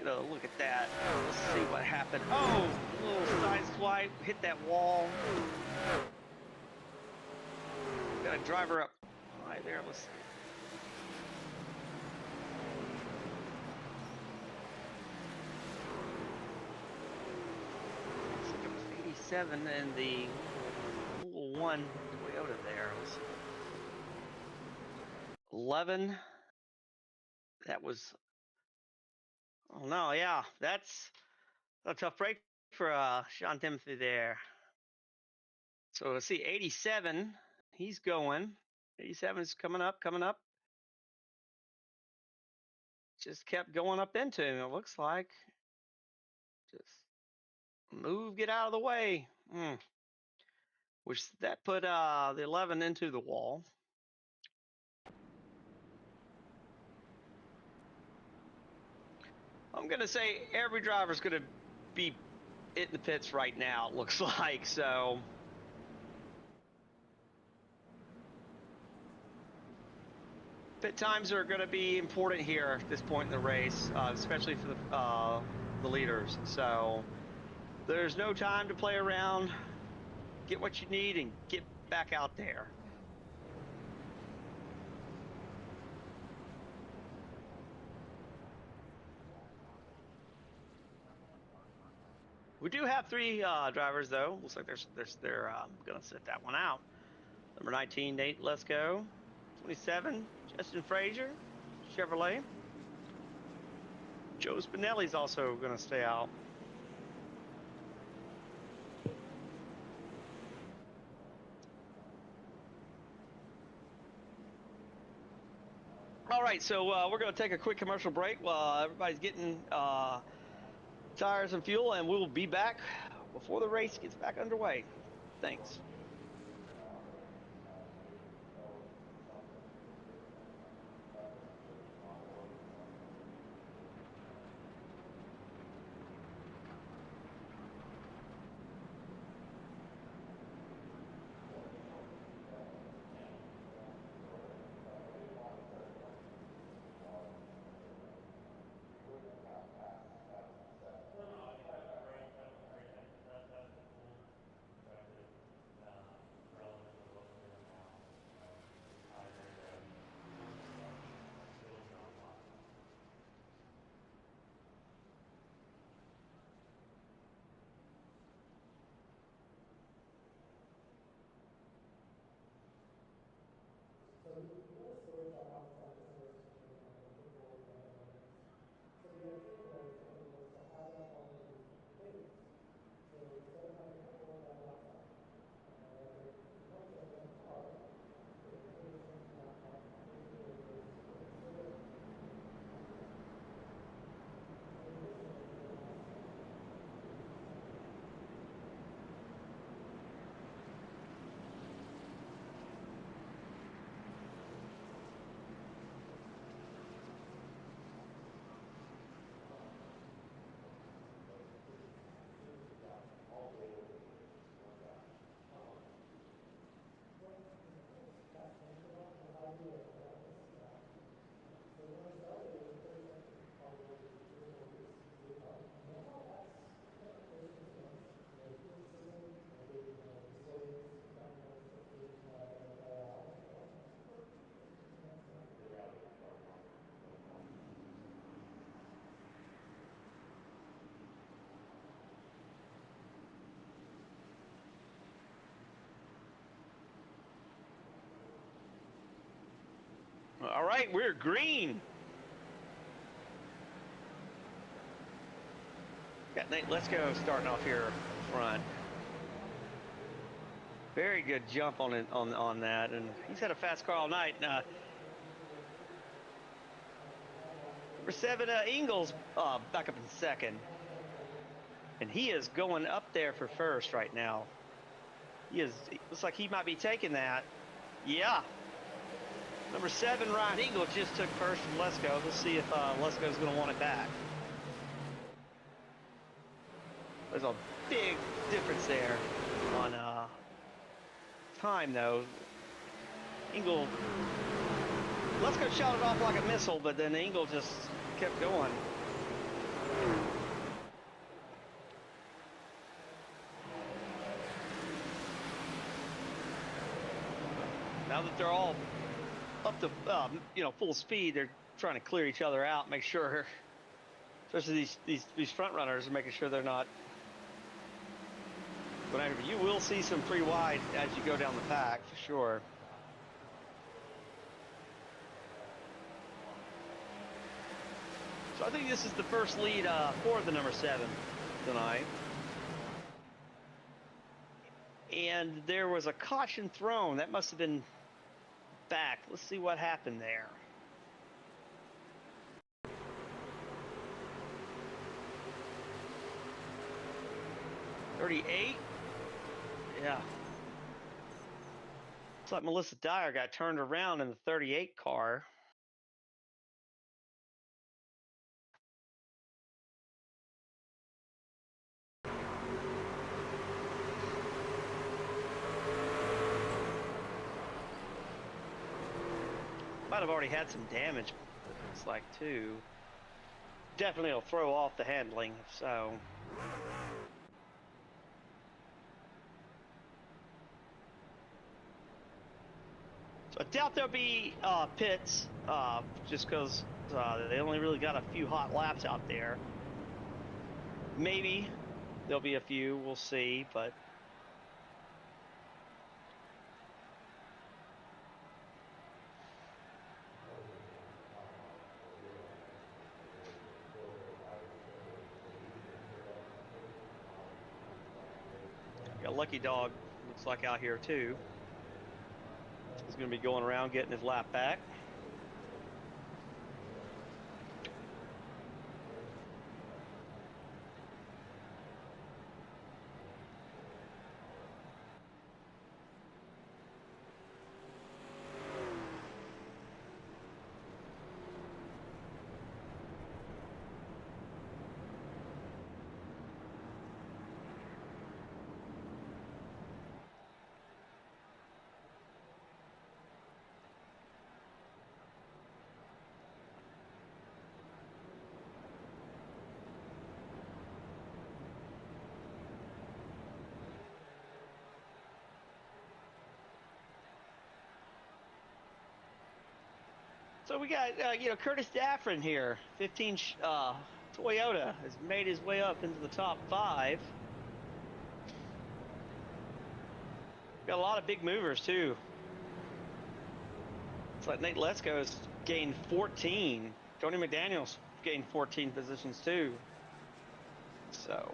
a look at that. Let's see what happened. Oh, a little side swipe, hit that wall. Got a driver up high there. Let's see. And the little one Toyota there was 11. That was, oh no, yeah, that's a tough break for Sean Timoty there. So let's see, 87, he's going. 87 is coming up. Just kept going up into him, it looks like. Just move, get out of the way. Which that put the 11 into the wall. I'm gonna say every driver's gonna be in the pits right now. It looks like so. Pit times are going to be important here at this point in the race, especially for the leaders. So there's no time to play around. Get what you need and get back out there. We do have 3 drivers though. Looks like they're going to sit that one out. Number 19, Nate Lesko. 27, Justin Frazier, Chevrolet. Joe Spinelli's also going to stay out. All right, so we're going to take a quick commercial break while everybody's getting tires and fuel, and we'll be back before the race gets back underway. Thanks. All right, we're green. Got Nate Lesko starting off here front. Very good jump on it on that, and he's had a fast car all night. Number 7, Ingles, back up in second, and he is going up there for first right now. It looks like he might be taking that. Yeah. Number 7, Ryan Eagle just took first from Lesko. We'll see if Lesko's going to want it back. There's a big difference there on time, though. Lesko shot it off like a missile, but then Eagle just kept going. Now that they're all up to full speed, they're trying to clear each other out, make sure, especially these front runners, are making sure they're not. But you will see some pretty wide as you go down the pack for sure. So I think this is the first lead for the number 7 tonight. And there was a caution thrown. That must have been back. Let's see what happened there. .38. Yeah. Looks like Melissa Dyer got turned around in the 38 car. Might have already had some damage, it looks like, too. Definitely will throw off the handling, so. So I doubt there'll be pits, just because they only really got a few hot laps out there. Maybe there'll be a few, we'll see, but. Got a lucky dog, looks like, out here too. He's going to be going around getting his lap back. So we got, Curtis Daffrin here, 15 Toyota, has made his way up into the top 5. Got a lot of big movers, too. It's like Nate Lesko's gained 14. Tony McDaniel's gained 14 positions, too. So,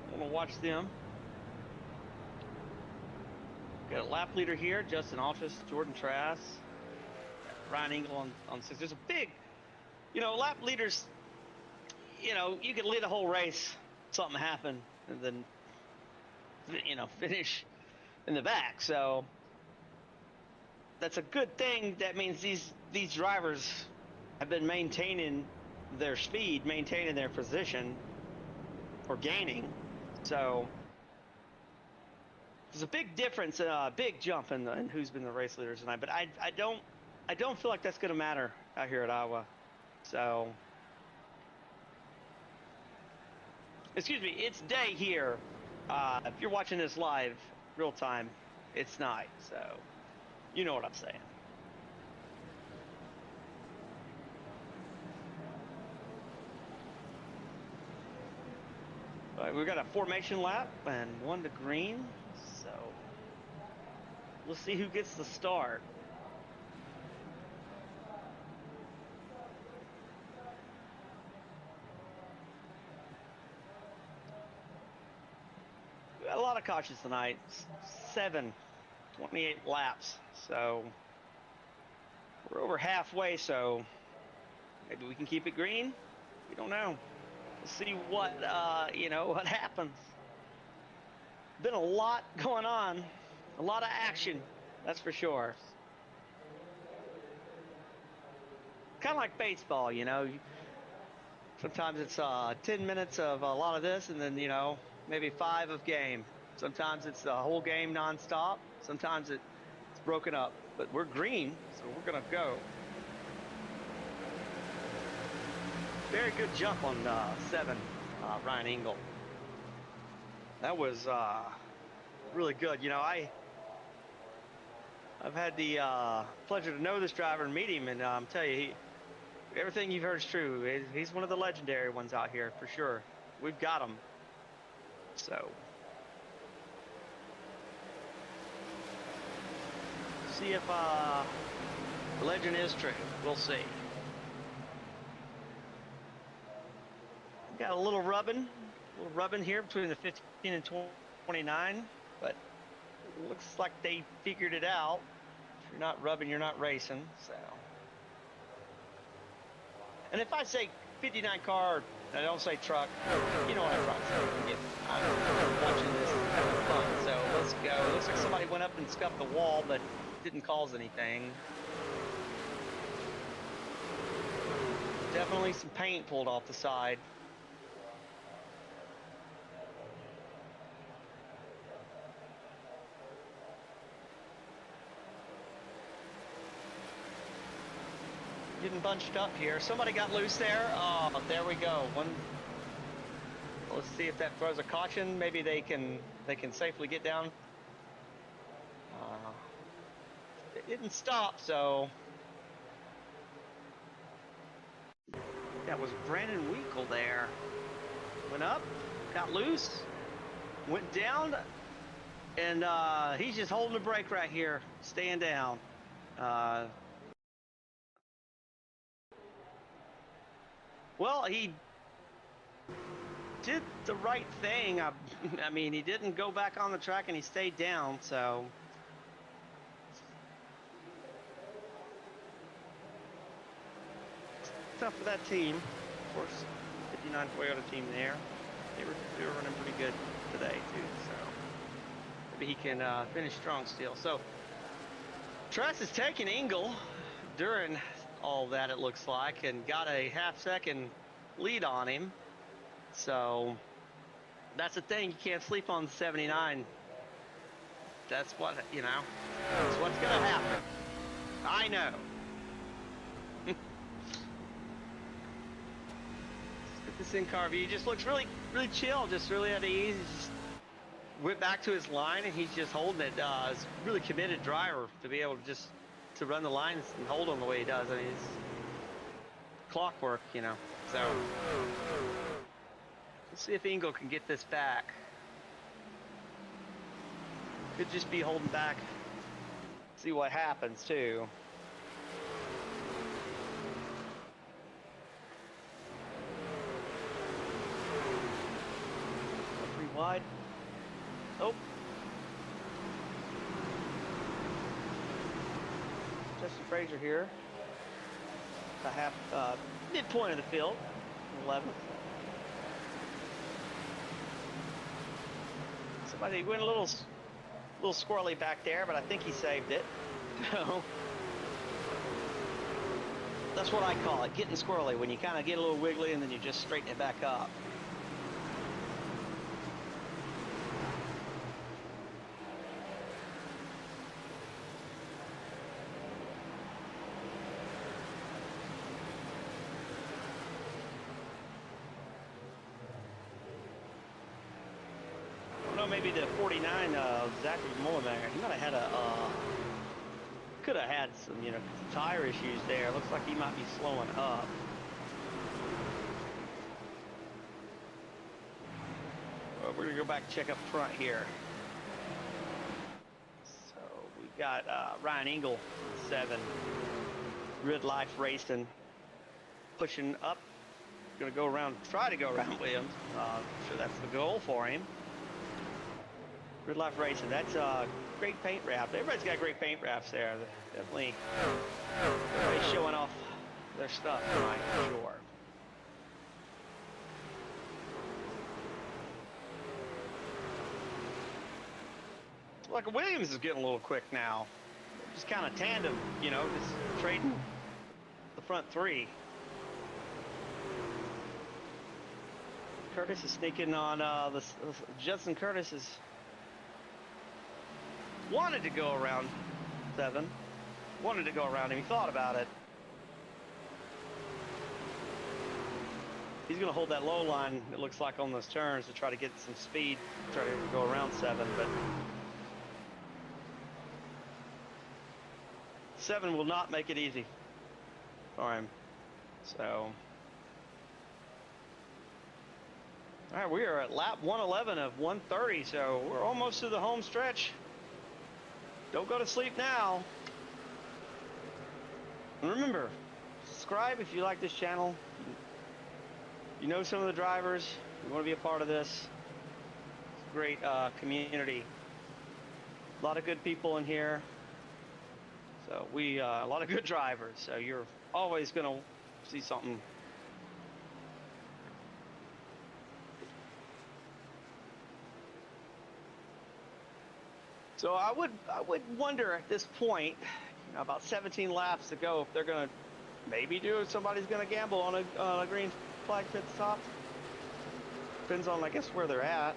I want to watch them. Got a lap leader here, Justin Altus, Jordan Trask, Ryan Engel on 6. There's a big, lap leaders, you could lead a whole race, something happen, and then, finish in the back. So that's a good thing. That means these drivers have been maintaining their speed, maintaining their position, or gaining. So there's a big difference, a big jump in who's been the race leaders tonight. But I don't feel like that's going to matter out here at Iowa. So, excuse me, it's day here. If you're watching this live, real time, it's night. So, you know what I'm saying. All right, we've got a formation lap and 1 to green. So we'll see who gets the start. We got a lot of cautions tonight. 28 laps. So we're over halfway. So maybe we can keep it green. We don't know. We'll see what what happens. Been a lot going on, a lot of action, that's for sure. Kind of like baseball, sometimes it's 10 minutes of a lot of this, and then maybe 5 of game. Sometimes it's the whole game nonstop. Sometimes it's broken up. But we're green, so we're gonna go. Very good jump on 7, Ryan Engel. That was really good. I've had the pleasure to know this driver and meet him, and I'm telling you, everything you've heard is true. He's one of the legendary ones out here for sure. We've got him. So, see if the legend is true. We'll see. Got a little rubbing here between the 15 and 29, but it looks like they figured it out. If you're not rubbing, you're not racing. So, and if I say 59 car, and I don't say truck, you know what I'm watching this having fun. So let's go. Looks like somebody went up and scuffed the wall, but didn't cause anything. Definitely some paint pulled off the side. getting bunched up here. Somebody got loose there. Oh, there we go. One. Let's see if that throws a caution. Maybe they can safely get down. It didn't stop, so that was Brandon Winkle there. Went up, got loose, went down, and he's just holding the brake right here, staying down. Well, he did the right thing. I mean, he didn't go back on the track and he stayed down, so. Tough for that team. Of course, 59 Toyota team there. They were running pretty good today, too, so. Maybe he can finish strong still. So, Tress is taking Engel during all that, it looks like, and got a half-second lead on him. So that's the thing, you can't sleep on 79. That's what, you know, that's what's gonna happen. I know. Let's get this in-car view. He just looks really chill, just really at ease. He just went back to his line and he's just holding it. He's a really committed driver to be able to just to run the lines and hold them the way he does. I mean, it's clockwork, you know. So let's see if Engel can get this back. Could just be holding back. See what happens too. 3 wide. Oh. Justin Fraser here. A half midpoint of the field, 11th. Somebody went a little squirrely back there, but I think he saved it. So that's what I call it, getting squirrely, when you kind of get a little wiggly and then you just straighten it back up. Maybe the 49 Zachary Mullen there. He might have had could have had some, you know, tire issues there. Looks like he might be slowing up. Well, we're gonna go back and check up front here. So we've got Ryan Engel, 7, Red Life Racing, pushing up. Gonna go around, try to go around Williams. I'm sure that's the goal for him. Red Life Racing, that's great paint wrap. Everybody's got great paint wraps there. Definitely everybody's showing off their stuff tonight, for sure. Like Williams is getting a little quick now. Just kind of tandem, you know, just trading the front 3. Curtis is sneaking on Judson Curtis is wanted to go around 7. Wanted to go around him. He thought about it. He's going to hold that low line, it looks like, on those turns to try to get some speed, try to go around 7. But 7 will not make it easy for him. So, all right, we are at lap 111 of 130, so we're almost to the home stretch. Don't go to sleep now. And remember, subscribe if you like this channel. You know some of the drivers. You want to be a part of this. It's a great community. A lot of good people in here. So a lot of good drivers. So you're always going to see something. So I would wonder at this point, you know, about 17 laps to go, if they're going to maybe somebody's going to gamble on a green flag pit stop. Depends on, I guess, where they're at.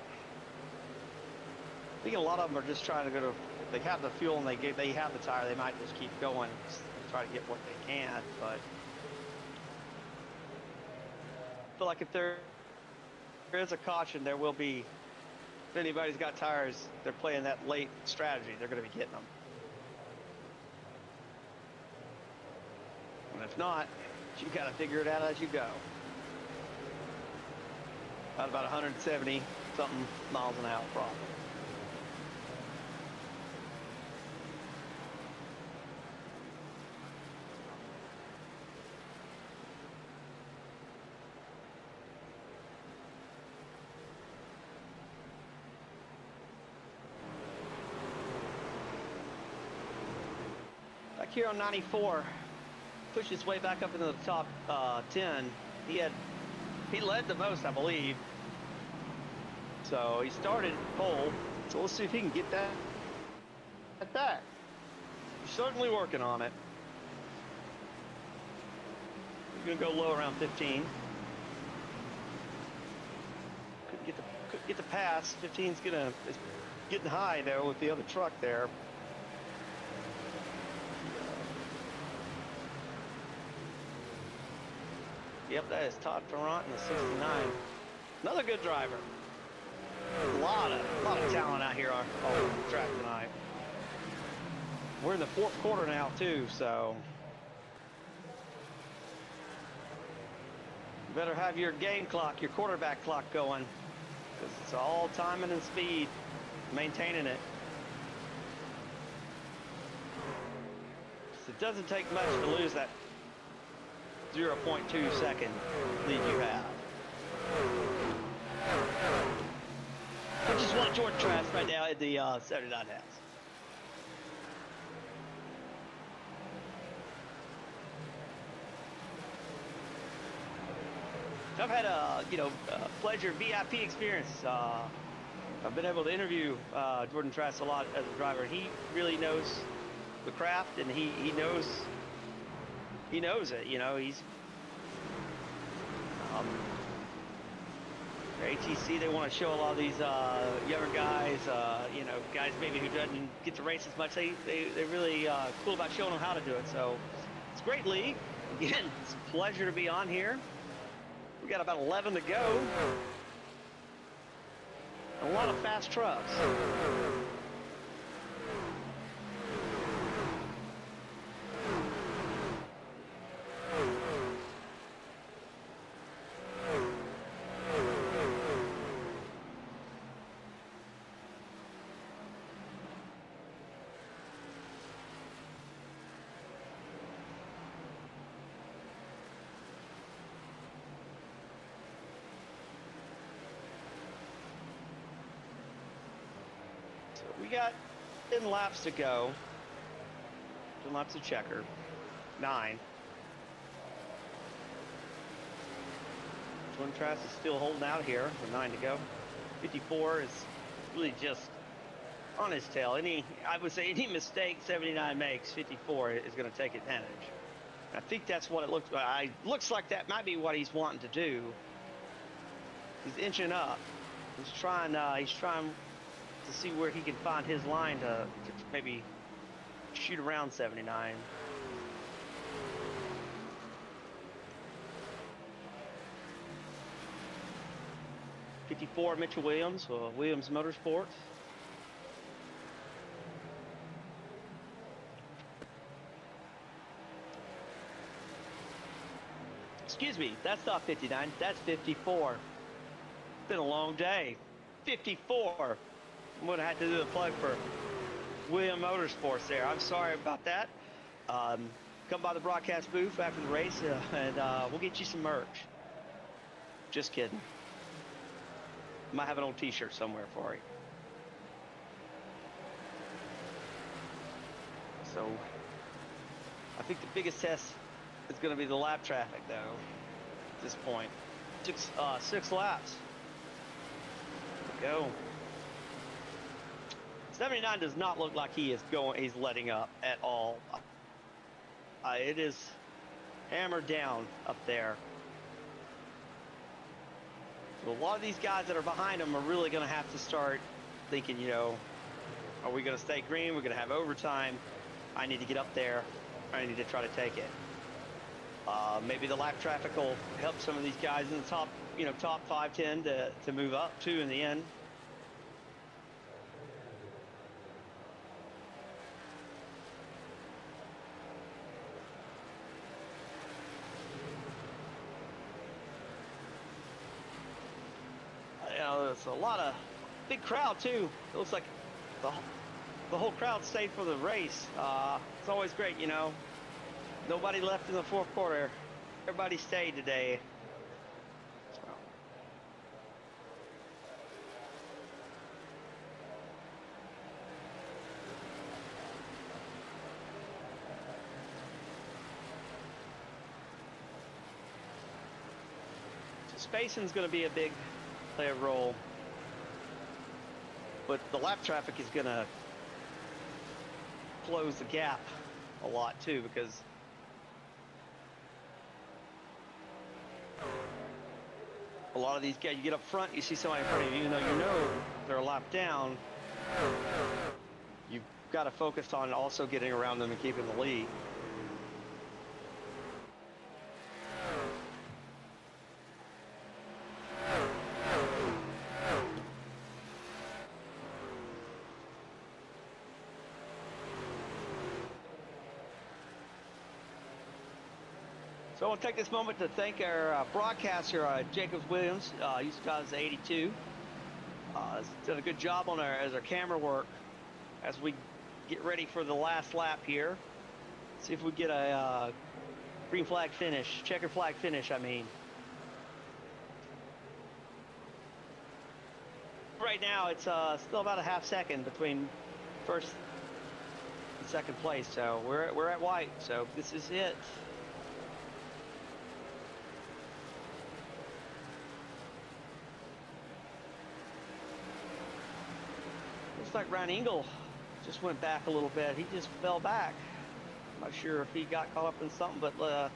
I think a lot of them are just trying to go to, if they have the fuel and they have the tire, they might just keep going, just try to get what they can. But feel like if there is a caution, there will be. If anybody's got tires, they're playing that late strategy, they're going to be getting them. And if not, you got to figure it out as you go. About 170 something miles an hour probably. Back here on 94, pushed his way back up into the top 10. He led the most, I believe. So he started pole. So let's see if he can get that back. He's certainly working on it. He's gonna go low around 15. Couldn't get the pass. 15's it's getting high there with the other truck there. Yep, that is Todd Ferrant in the 69. Another good driver. A lot of talent out here on the track tonight. We're in the fourth quarter now too, so you better have your game clock, your quarterback clock going, because it's all timing and speed, maintaining it. So it doesn't take much to lose that 0.2 second lead you have. Which is what Jordan Trask right now at the 79 has. I've had a pleasure VIP experience. I've been able to interview Jordan Trask a lot as a driver. He really knows the craft, and he knows it. You know, he's ATC. They want to show a lot of these younger guys, guys maybe who doesn't get to race as much. They're really cool about showing them how to do it. So it's a great league. Again, it's a pleasure to be on here. We got about 11 to go. A lot of fast trucks. We got 10 laps to go. 10 laps of checker. 9. Jordan Trask is still holding out here with 9 to go. 54 is really just on his tail. I would say any mistake 79 makes, 54 is going to take advantage. I think that's what it looks like. Looks like that might be what he's wanting to do. He's inching up. He's trying to see where he can find his line to maybe shoot around 79. '54 Mitchell Williams, Williams Motorsports. Excuse me, that's not 59, that's 54. It's been a long day. 54. I'm going to have to do the plug for Williams Motorsports there. I'm sorry about that. Come by the broadcast booth after the race, and we'll get you some merch. Just kidding. Might have an old t-shirt somewhere for you. So, I think the biggest test is going to be the lap traffic, though, at this point. 6 laps. Go. 79 does not look like he's letting up at all. It is hammered down up there. So a lot of these guys that are behind him are really going to have to start thinking, are we going to stay green? We're going to have overtime. I need to get up there. I need to try to take it. Maybe the lap traffic will help some of these guys in the top, top 5, 10 to move up too in the end. There's a lot of big crowd too. It looks like the whole crowd stayed for the race. It's always great, Nobody left in the fourth quarter. Everybody stayed today. Spacing's going to be a big play a role, but the lap traffic is going to close the gap a lot too, because a lot of these guys, you get up front, you see somebody in front of you, even though you know they're a lap down, you've got to focus on also getting around them and keeping the lead. So I want to take this moment to thank our broadcaster, Jacobs Williams. Used to drive as 82. Has done a good job on our camera work as we get ready for the last lap here. See if we get a green flag finish, checker flag finish, I mean. Right now, it's still about a half second between first and second place. So we're at white. So this is it. Like Ryan Engel just went back a little bit. He just fell back. I'm not sure if he got caught up in something, but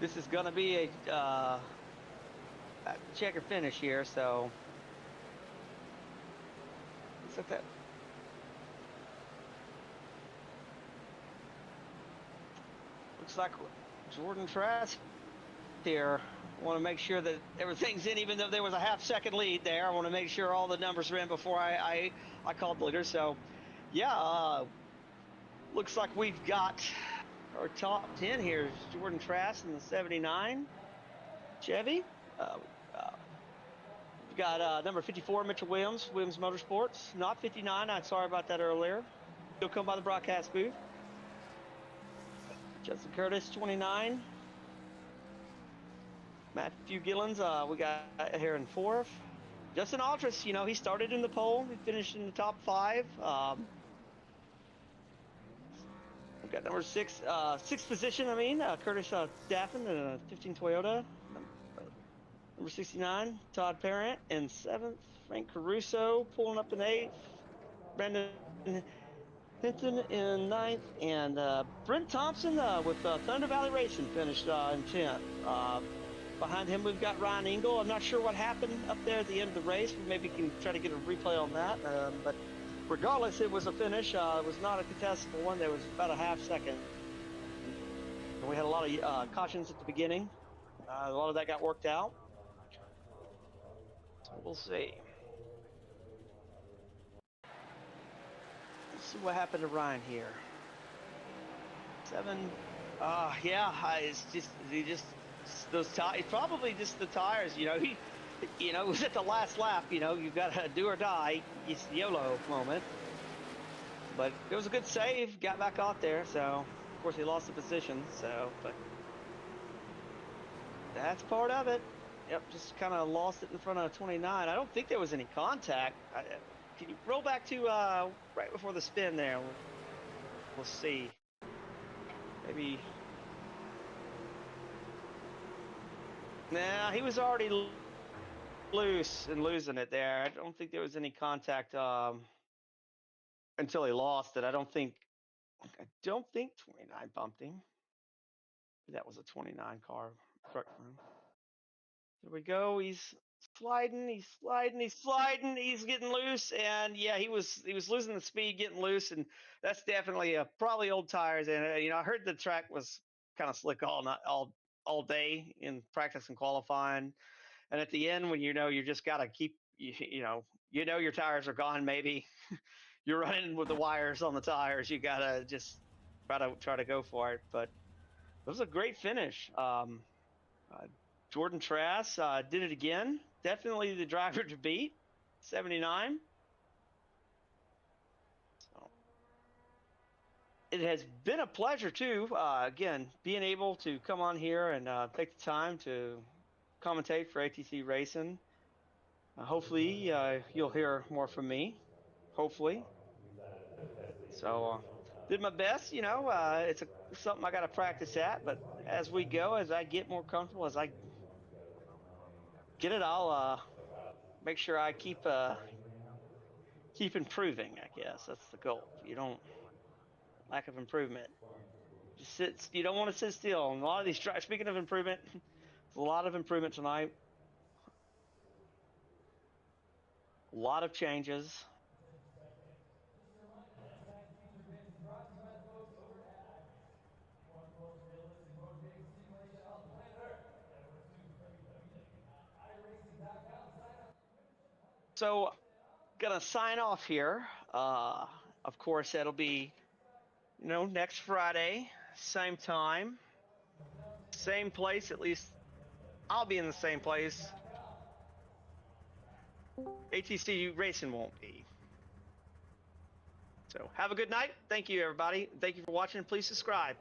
this is going to be a checker finish here. So looks like that. Looks like Jordan Trask here. I want to make sure that everything's in, even though there was a half-second lead there. I want to make sure all the numbers are in before I called the leader. So, yeah, looks like we've got our top 10 here. Jordan Trask in the 79 Chevy. We've got number 54, Mitchell Williams, Williams Motorsports. Not 59. I'm sorry about that earlier. He'll come by the broadcast booth. Justin Curtis, 29. Matthew Gillens, we got here in 4th. Justin Altris, he started in the pole. He finished in the top 5. We've got number 6, 6th position, Curtis Daffin in a 15 Toyota. Number 69, Todd Parent. In 7th, Frank Caruso pulling up in 8th. Brandon Hinton in 9th. And Brent Thompson with Thunder Valley Racing finished in 10th. Behind him, we've got Ryan Engel. I'm not sure what happened up there at the end of the race. Maybe we can try to get a replay on that. But regardless, it was a finish. It was not a contestable one. There was about a half second. And we had a lot of cautions at the beginning. A lot of that got worked out. So we'll see. Let's see what happened to Ryan here. 7. Yeah, it's just those tires. Probably just the tires. It was at the last lap. You've got to do or die. It's the YOLO moment. But it was a good save. Got back out there. So of course he lost the position. So, but that's part of it. Yep, just kind of lost it in front of 29. I don't think there was any contact. Can you roll back to right before the spin there? We'll see. Maybe. Nah, he was already loose and losing it there. I don't think there was any contact until he lost it. I don't think 29 bumped him. That was a 29 car. There we go. He's sliding. He's getting loose, and yeah, he was losing the speed, getting loose, and that's definitely probably old tires. And I heard the track was kind of slick all day in practice and qualifying, and at the end when you know you just got to keep you know your tires are gone. Maybe you're running with the wires on the tires. You gotta just try to go for it. But it was a great finish. Jordan Trass did it again. Definitely the driver to beat. 79. So it has been a pleasure too. Again, being able to come on here and take the time to commentate for ATC Racing. Hopefully, you'll hear more from me. Hopefully. So did my best. It's something I got to practice at. But as we go, as I get more comfortable, as I get it, I'll make sure I keep improving. I guess that's the goal. You don't lack of improvement. Just sit. You don't want to sit still. And a lot of these drives. Speaking of improvement, a lot of improvement tonight. A lot of changes. So, gonna sign off here. Of course, that'll be next Friday, same time, same place. At least I'll be in the same place. ATC Racing won't be. So have a good night. Thank you, everybody. Thank you for watching. Please subscribe.